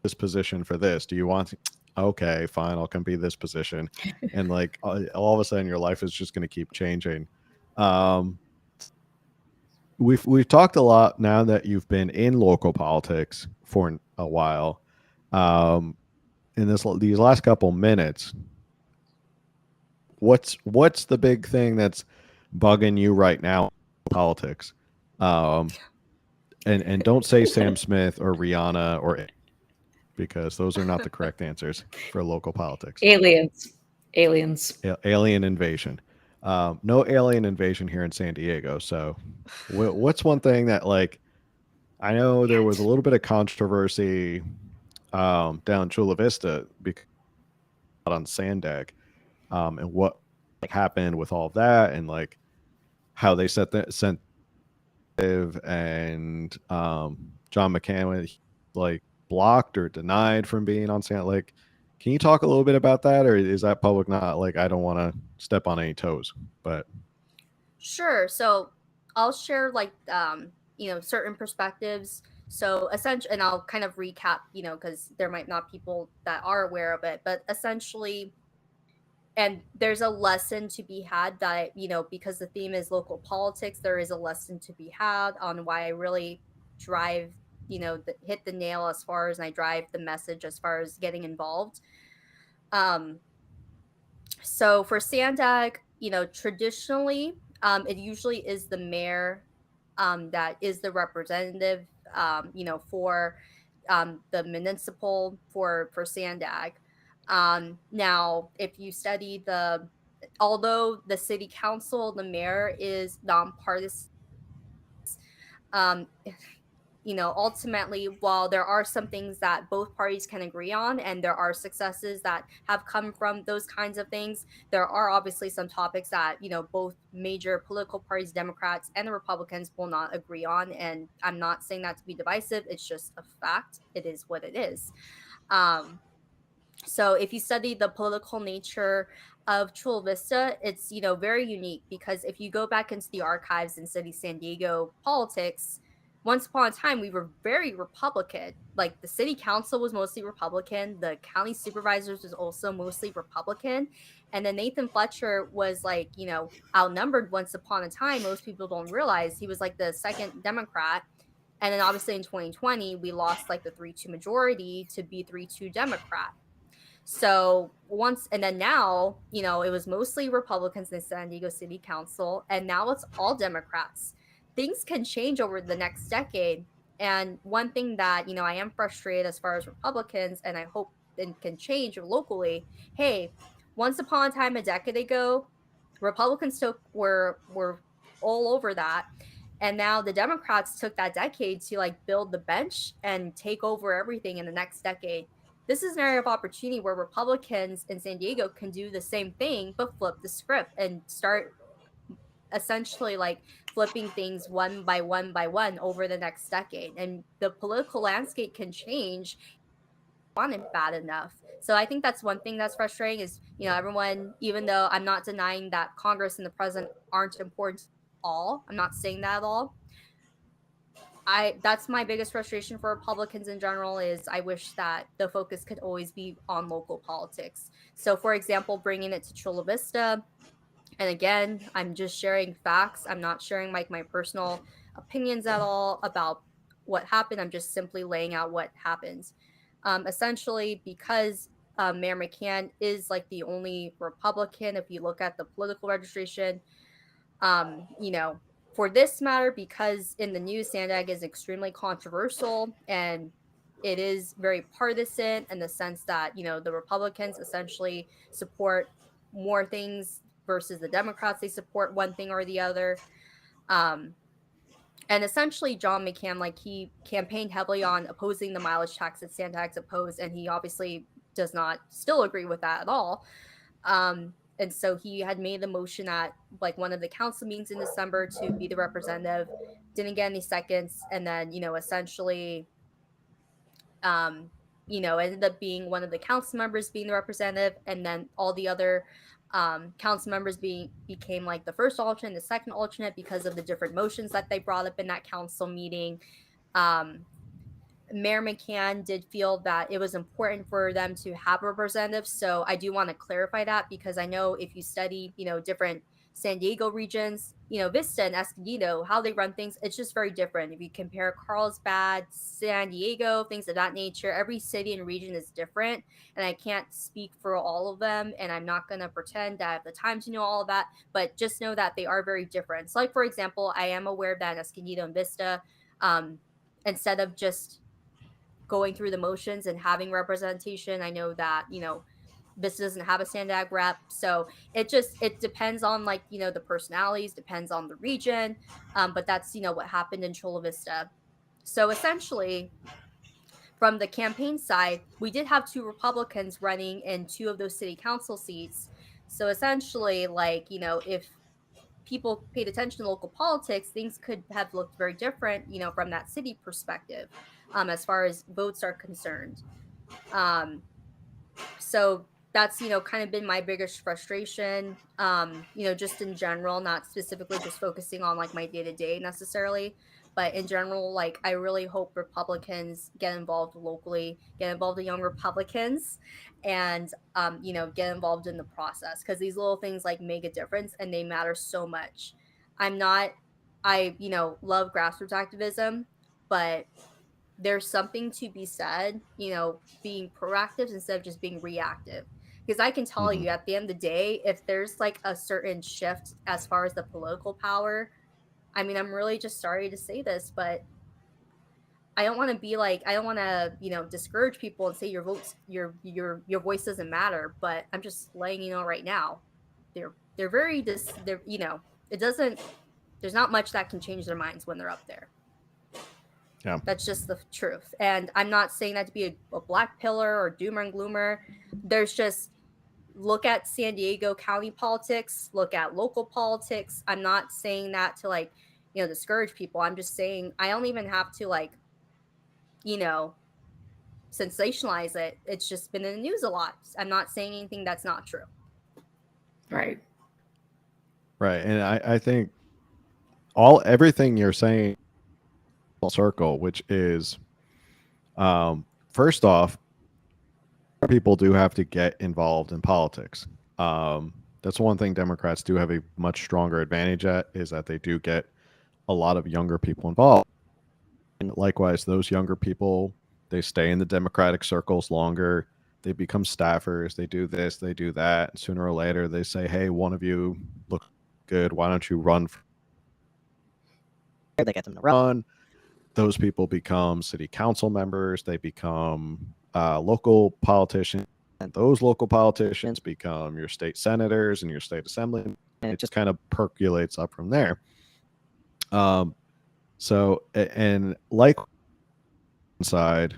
[SPEAKER 1] this position for this. Do you want to?" Okay, fine, I'll come be this position. And like all of a sudden, your life is just gonna keep changing. Um, we've talked a lot now that you've been in local politics for a while. In these last couple minutes, what's the big thing that's bugging you right now in politics? And don't say Sam Smith or Rihanna or, because those are not the correct answers for local politics.
[SPEAKER 3] Aliens.
[SPEAKER 1] Alien invasion. No alien invasion here in San Diego. So what's one thing that, like, I know there was a little bit of controversy down Chula Vista because on Sandag, and what happened with all of that, and like how they sent and John McCann like blocked or denied from being on Sand. Like, can you talk a little bit about that, or is that public? Not like, I don't want to step on any toes, but
[SPEAKER 2] Sure. So I'll share like certain perspectives. So essentially, and I'll kind of recap, because there might not people that are aware of it, but essentially, and there's a lesson to be had that, because the theme is local politics, there is a lesson to be had on why I really drive hit the nail as far as, and I drive the message as far as getting involved. So for Sandag, traditionally, it usually is the mayor that is the representative, for the municipal for Sandag. Now, if you study although the city council, the mayor is nonpartisan, um, ultimately, while there are some things that both parties can agree on, and there are successes that have come from those kinds of things, there are obviously some topics that, both major political parties, Democrats and the Republicans, will not agree on. And I'm not saying that to be divisive. It's just a fact. It is what it is. So if you study the political nature of Chula Vista, it's, very unique, because if you go back into the archives in city San Diego politics, once upon a time, we were very Republican. Like, the city council was mostly Republican. The county supervisors was also mostly Republican. And then Nathan Fletcher was, like, outnumbered once upon a time. Most people don't realize he was like the second Democrat. And then obviously in 2020, we lost like the 3-2 majority to be 3-2 Democrat. So and then now, it was mostly Republicans in the San Diego City Council, and now it's all Democrats. Things can change over the next decade. And one thing that, I am frustrated as far as Republicans, and I hope it can change locally. Hey, once upon a time, a decade ago, Republicans were all over that. And now the Democrats took that decade to like build the bench and take over everything in the next decade. This is an area of opportunity where Republicans in San Diego can do the same thing, but flip the script and start essentially like flipping things one by one over the next decade. And the political landscape can change on it bad enough. So I think that's one thing that's frustrating is, everyone, even though I'm not denying that Congress and the president aren't important at all, I'm not saying that at all. That's my biggest frustration for Republicans in general, is I wish that the focus could always be on local politics. So, for example, bringing it to Chula Vista, and again, I'm just sharing facts. I'm not sharing my personal opinions at all about what happened. I'm just simply laying out what happened. Essentially, because Mayor McCann is like the only Republican, if you look at the political registration, for this matter, because in the news, Sandag is extremely controversial, and it is very partisan in the sense that, the Republicans essentially support more things versus the Democrats. They support one thing or the other. And essentially, John McCann, like, he campaigned heavily on opposing the mileage tax that Sandag's opposed, and he obviously does not still agree with that at all. And so he had made the motion at like one of the council meetings in December to be the representative, didn't get any seconds, and then, essentially, ended up being one of the council members being the representative, and then all the other council members became like the first alternate, the second alternate, because of the different motions that they brought up in that council meeting. Mayor McCann did feel that it was important for them to have representatives. So I do want to clarify that, because I know if you study, different San Diego regions, Vista and Escondido, how they run things, it's just very different. If you compare Carlsbad, San Diego, things of that nature, every city and region is different. And I can't speak for all of them. And I'm not going to pretend that I have the time to know all of that, but just know that they are very different. So like, for example, I am aware that in Escondido and Vista, instead of just going through the motions and having representation, I know that, Vista doesn't have a Sandag rep. So it depends on like, the personalities, depends on the region. But that's, what happened in Chula Vista. So essentially, from the campaign side, we did have 2 Republicans running in 2 of those city council seats. So essentially, like, if people paid attention to local politics, things could have looked very different, from that city perspective, as far as votes are concerned. So that's, kind of been my biggest frustration, just in general, not specifically just focusing on like my day-to-day necessarily, but in general, like, I really hope Republicans get involved locally, get involved with young Republicans, and, get involved in the process, because these little things like make a difference and they matter so much. I love grassroots activism, but there's something to be said, being proactive instead of just being reactive. Because I can tell you at the end of the day, if there's like a certain shift as far as the political power, I mean, I'm really just sorry to say this, but I don't want to be like, I don't want to, discourage people and say your votes, your voice doesn't matter. But I'm just letting you know right now, they're very they're it doesn't. There's not much that can change their minds when they're up there.
[SPEAKER 1] Yeah,
[SPEAKER 2] that's just the truth. And I'm not saying that to be a black pillar or doomer and gloomer. There's just look at San Diego County politics, look at local politics. I'm not saying that to like discourage people. I'm just saying I don't even have to like sensationalize it. It's just been in the news a lot. I'm not saying anything that's not true.
[SPEAKER 3] Right.
[SPEAKER 1] And I think everything you're saying full circle, which is first off, people do have to get involved in politics. That's one thing Democrats do have a much stronger advantage at, is that they do get a lot of younger people involved. And likewise, those younger people, they stay in the Democratic circles longer. They become staffers. They do this, they do that. And sooner or later, they say, hey, one of you look good. Why don't you run? They get them to run. Those people become city council members. They become local politicians. And those local politicians become your state senators and your state assembly. And it just kind of percolates up from there. So, and like side,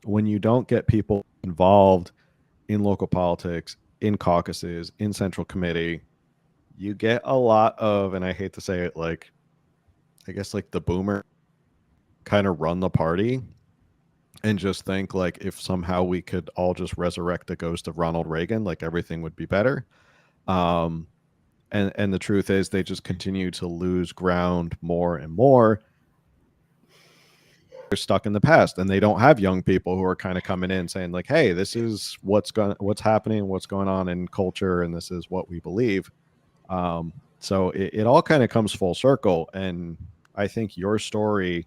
[SPEAKER 1] when you don't get people involved in local politics, in caucuses, in central committee, you get a lot of, and I hate to say it, like, I guess like the boomer kind of run the party and just think like if somehow we could all just resurrect the ghost of Ronald Reagan, like everything would be better. And the truth is they just continue to lose ground more and more. They're stuck in the past and they don't have young people who are kind of coming in saying like, hey, this is what's happening, what's going on in culture, and this is what we believe. So it all kind of comes full circle. And I think your story,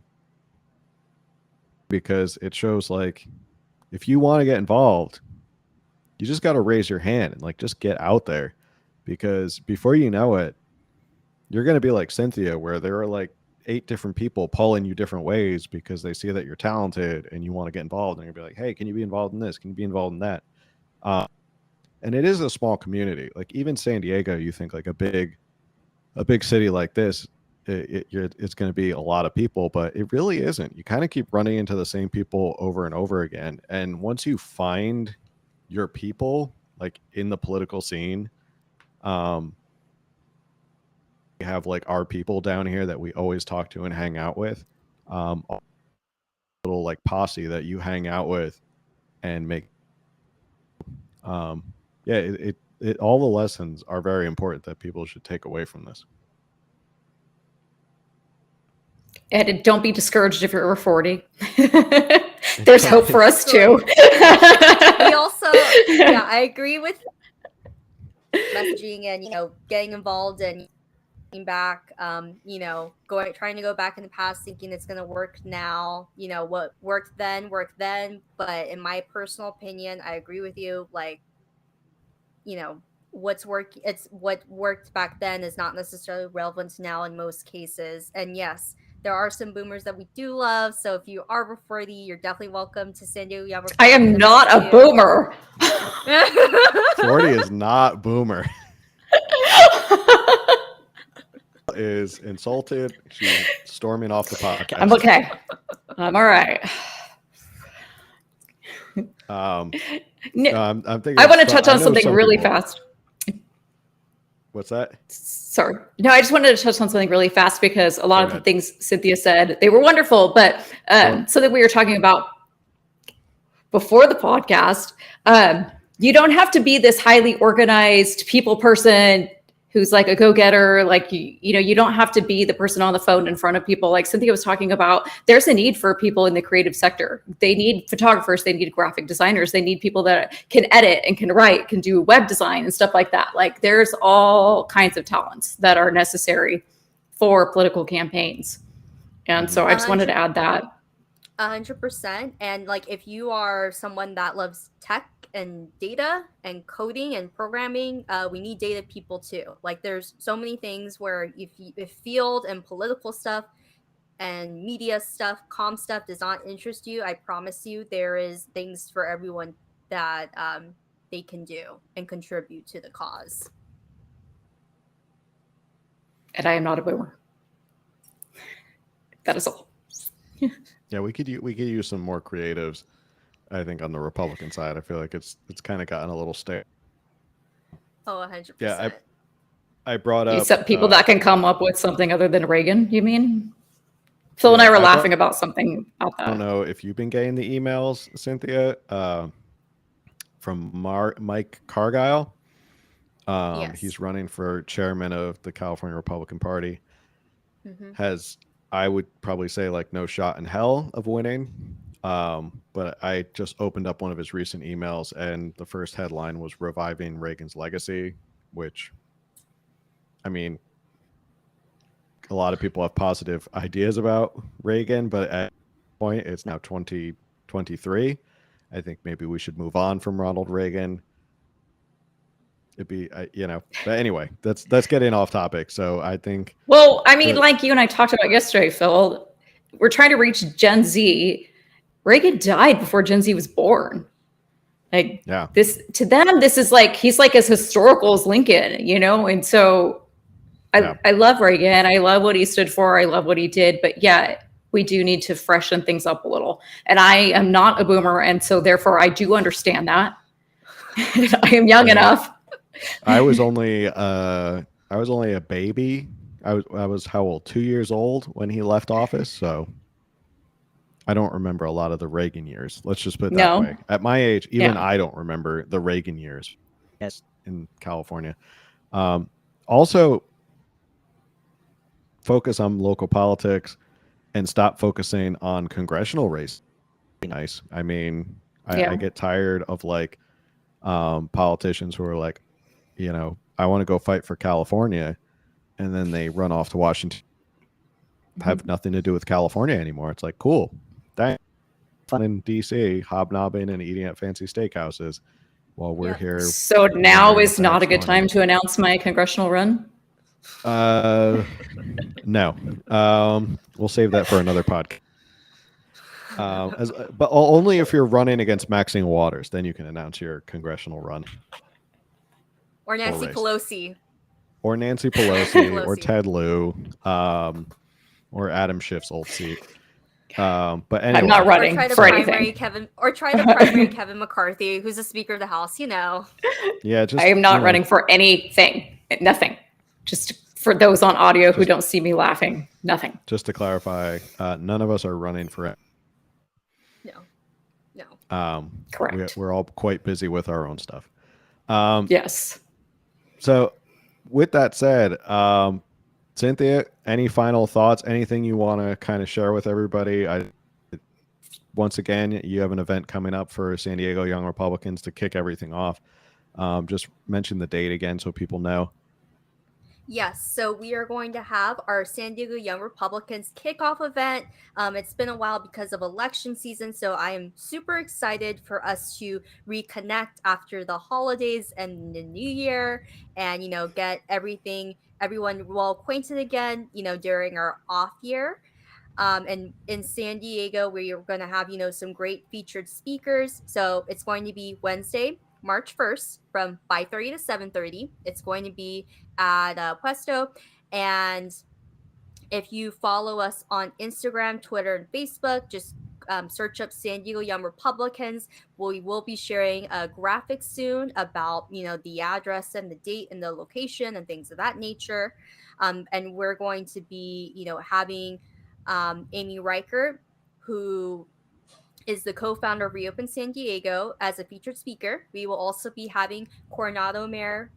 [SPEAKER 1] because it shows like if you want to get involved, you just got to raise your hand and like just get out there, because before you know it, you're going to be like Cynthia, where there are like 8 different people pulling you different ways because they see that you're talented and you want to get involved, and you'll be like, hey, can you be involved in this? Can you be involved in that? And it is a small community. Like even San Diego, you think like a big city like this, it's going to be a lot of people, but it really isn't. You kind of keep running into the same people over and over again. And once you find your people like in the political scene, we have like our people down here that we always talk to and hang out with, little like posse that you hang out with and make, it all the lessons are very important that people should take away from this.
[SPEAKER 3] And don't be discouraged if you're over 40. There's hope for us too.
[SPEAKER 2] We also, I agree with messaging and, getting involved and back, trying to go back in the past thinking it's going to work now. What worked then. But in my personal opinion, I agree with you. Like, what worked back then is not necessarily relevant now in most cases. And yes, there are some boomers that we do love. So if you are over 40, you're definitely welcome to San Diego.
[SPEAKER 3] I am not a boomer.
[SPEAKER 1] 40 is not boomer. Is insulted. She's storming off the podcast.
[SPEAKER 3] I'm okay. I'm all right.
[SPEAKER 1] I'm thinking.
[SPEAKER 3] I want to touch on something really fast.
[SPEAKER 1] What's that?
[SPEAKER 3] Sorry. No, I just wanted to touch on something really fast because a lot of the things Cynthia said, they were wonderful, but something we were talking about before the podcast, you don't have to be this highly organized people person who's like a go-getter. Like, you don't have to be the person on the phone in front of people. Like Cynthia was talking about, there's a need for people in the creative sector. They need photographers, they need graphic designers, they need people that can edit and can write, can do web design and stuff like that. Like there's all kinds of talents that are necessary for political campaigns. And so I just wanted to add that.
[SPEAKER 2] 100%. And like, if you are someone that loves tech and data and coding and programming, we need data people too. Like, there's so many things where if field and political stuff and media stuff, comm stuff does not interest you, I promise you there is things for everyone that they can do and contribute to the cause.
[SPEAKER 3] And I am not a boomer. That is all.
[SPEAKER 1] Yeah, we could use some more creatives. I think on the Republican side, I feel like it's kind of gotten a little stale.
[SPEAKER 2] Oh, 100%.
[SPEAKER 1] Yeah, I brought up
[SPEAKER 3] Except people that can come up with something other than Reagan, you mean? Phil and I were laughing about something about that.
[SPEAKER 1] I don't know if you've been getting the emails, Cynthia, from Mike Cargile.
[SPEAKER 2] Yes.
[SPEAKER 1] He's running for chairman of the California Republican Party.
[SPEAKER 2] Mm-hmm.
[SPEAKER 1] Has, I would probably say, like, no shot in hell of winning. But I just opened up one of his recent emails, and the first headline was "Reviving Reagan's Legacy," which, I mean, a lot of people have positive ideas about Reagan, but at this point, it's now 2023. I think maybe we should move on from Ronald Reagan. It'd be, but anyway, that's getting off topic. So I think.
[SPEAKER 3] Well, I mean, like you and I talked about yesterday, Phil, we're trying to reach Gen Z. Reagan died before Gen Z was born. Like,
[SPEAKER 1] yeah,
[SPEAKER 3] this to them, this is like, he's like as historical as Lincoln, and so I love Reagan. I love what he stood for. I love what he did. But yeah, we do need to freshen things up a little. And I am not a boomer. And so therefore I do understand that. I am young enough.
[SPEAKER 1] I was only a baby. I was how old? 2 years old when he left office. So I don't remember a lot of the Reagan years. Let's just put it that way. At my age, even I don't remember the Reagan years in California. Also, focus on local politics and stop focusing on congressional race. Nice. I mean, I get tired of like politicians who are like, I want to go fight for California, and then they run off to Washington, have nothing to do with California anymore. It's like, cool, dang, fun in DC, hobnobbing and eating at fancy steakhouses while we're here.
[SPEAKER 3] So now is not a good time to announce my congressional run?
[SPEAKER 1] No. We'll save that for another podcast. But only if you're running against Maxine Waters, then you can announce your congressional run.
[SPEAKER 2] Or Nancy Pelosi.
[SPEAKER 1] Or Nancy Pelosi, or Ted Lieu, or Adam Schiff's old seat. But anyway.
[SPEAKER 3] I'm not running for anything.
[SPEAKER 2] Try the primary Kevin McCarthy, who's the Speaker of the House,
[SPEAKER 1] Yeah,
[SPEAKER 3] I am not running for anything. Nothing. Just for those on audio who don't see me laughing, nothing.
[SPEAKER 1] Just to clarify, none of us are running for it.
[SPEAKER 2] No.
[SPEAKER 3] Correct.
[SPEAKER 1] We're all quite busy with our own stuff.
[SPEAKER 3] Yes.
[SPEAKER 1] So with that said, Cynthia, any final thoughts, anything you want to kind of share with everybody? Once again, you have an event coming up for San Diego Young Republicans to kick everything off. Just mention the date again so people know.
[SPEAKER 2] Yes, so we are going to have our San Diego Young Republicans kickoff event. It's been a while because of election season, so I am super excited for us to reconnect after the holidays and the new year, and get everyone well acquainted again, during our off year. And in San Diego, we are going to have some great featured speakers. So it's going to be Wednesday, March 1st from 5:30 to 7:30. It's going to be at Puesto. And if you follow us on Instagram, Twitter, and Facebook, just search up San Diego Young Republicans. We will be sharing a graphic soon about, the address and the date and the location and things of that nature. And we're going to be, having Amy Reichert, who is the co-founder of Reopen San Diego, as a featured speaker. We will also be having Coronado Mayor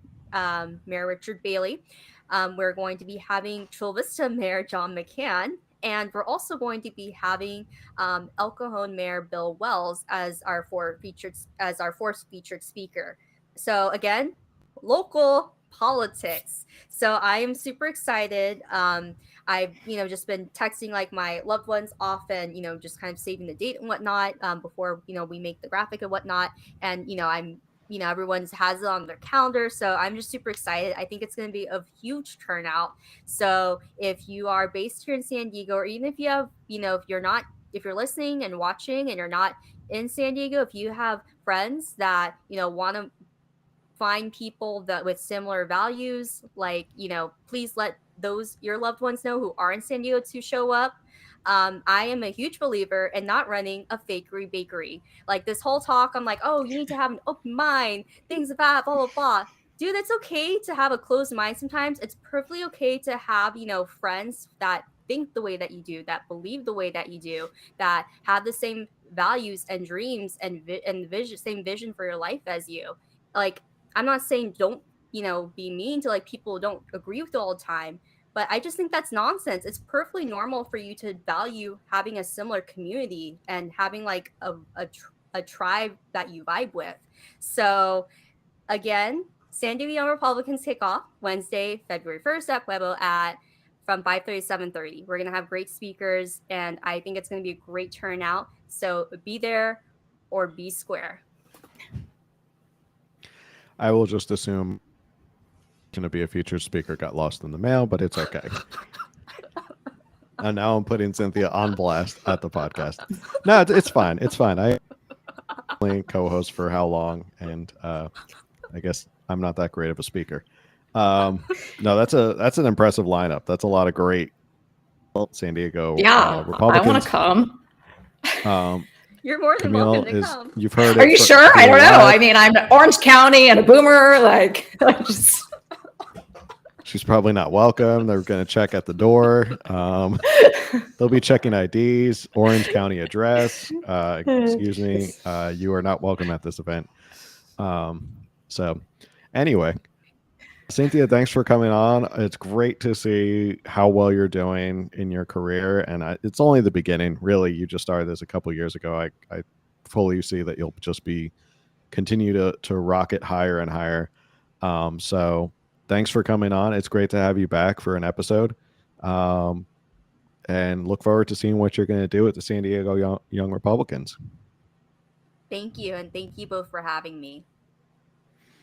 [SPEAKER 2] Richard Bailey. We're going to be having Chula Vista Mayor John McCann, and we're also going to be having El Cajon Mayor Bill Wells as our fourth featured speaker. So again, local politics. So I am super excited. I've, just been texting like my loved ones often, just kind of saving the date and whatnot, before, we make the graphic and whatnot. And, everyone's has it on their calendar. So I'm just super excited. I think it's going to be a huge turnout. So if you are based here in San Diego, or even if you have, if you're listening and watching and you're not in San Diego, if you have friends that, want to find people that with similar values, like, please let your loved ones know who are in San Diego to show up. I am a huge believer in not running a fakery bakery. Like this whole talk, I'm like, oh, you need to have an open mind, things about blah, blah, blah. Dude, it's okay to have a closed mind sometimes. It's perfectly okay to have, friends that think the way that you do, that believe the way that you do, that have the same values and dreams and vision, same vision for your life as you. Like, I'm not saying don't, be mean to like people who don't agree with you all the time, but I just think that's nonsense. It's perfectly normal for you to value having a similar community and having like a tribe that you vibe with. So again, San Diego Young Republicans kick off Wednesday, February 1st at Pueblo from 5:30 to 7:30. We're going to have great speakers, and I think it's going to be a great turnout. So be there or be square.
[SPEAKER 1] I will just assume going to be a featured speaker got lost in the mail, but it's okay. And now I'm putting Cynthia on blast at the podcast. No, it's fine. It's fine. I only co-host for how long, and I guess I'm not that great of a speaker. No, that's an impressive lineup. That's a lot of great San Diego Republicans.
[SPEAKER 3] I want to come.
[SPEAKER 2] You're more than
[SPEAKER 1] Camille
[SPEAKER 2] welcome to come.
[SPEAKER 1] You've heard it.
[SPEAKER 3] Are you sure? I don't know. I mean, I'm Orange County and a boomer. Like,
[SPEAKER 1] she's probably not welcome. They're going to check at the door. They'll be checking IDs, Orange County address. Excuse me. You are not welcome at this event. So anyway, Cynthia, thanks for coming on. It's great to see how well you're doing in your career. And it's only the beginning, really. You just started this a couple of years ago. I fully see that you'll just continue to rocket higher and higher. So thanks for coming on. It's great to have you back for an episode. And look forward to seeing what you're going to do with the San Diego Young Republicans.
[SPEAKER 2] Thank you. And thank you both for having me.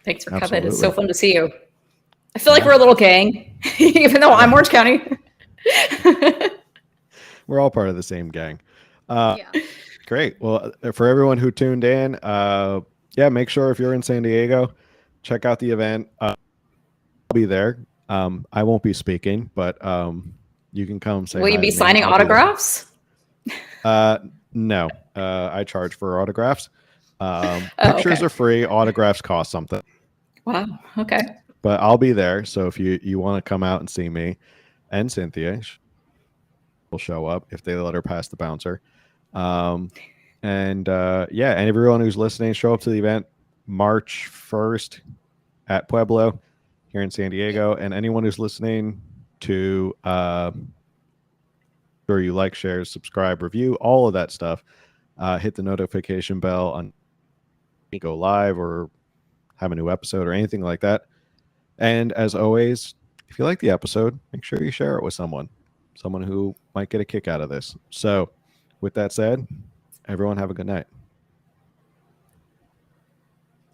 [SPEAKER 3] Thanks for coming. It's so fun to see you. I feel like we're a little gang, even though I'm Orange County.
[SPEAKER 1] We're all part of the same gang. Great. Well, for everyone who tuned in, make sure if you're in San Diego, check out the event. I'll be there. I won't be speaking, but you can come say.
[SPEAKER 3] Will you be signing autographs?
[SPEAKER 1] No. I charge for autographs. Pictures are free. Autographs cost something.
[SPEAKER 3] Wow. Okay.
[SPEAKER 1] But I'll be there. So if you want to come out and see me and Cynthia, will show up if they let her pass the bouncer. And everyone who's listening, show up to the event March 1st at Pueblo here in San Diego. And anyone who's listening to sure you like, share, subscribe, review, all of that stuff. Hit the notification bell on go live or have a new episode or anything like that. And as always, if you like the episode, make sure you share it with someone who might get a kick out of this. So with that said, everyone have a good night.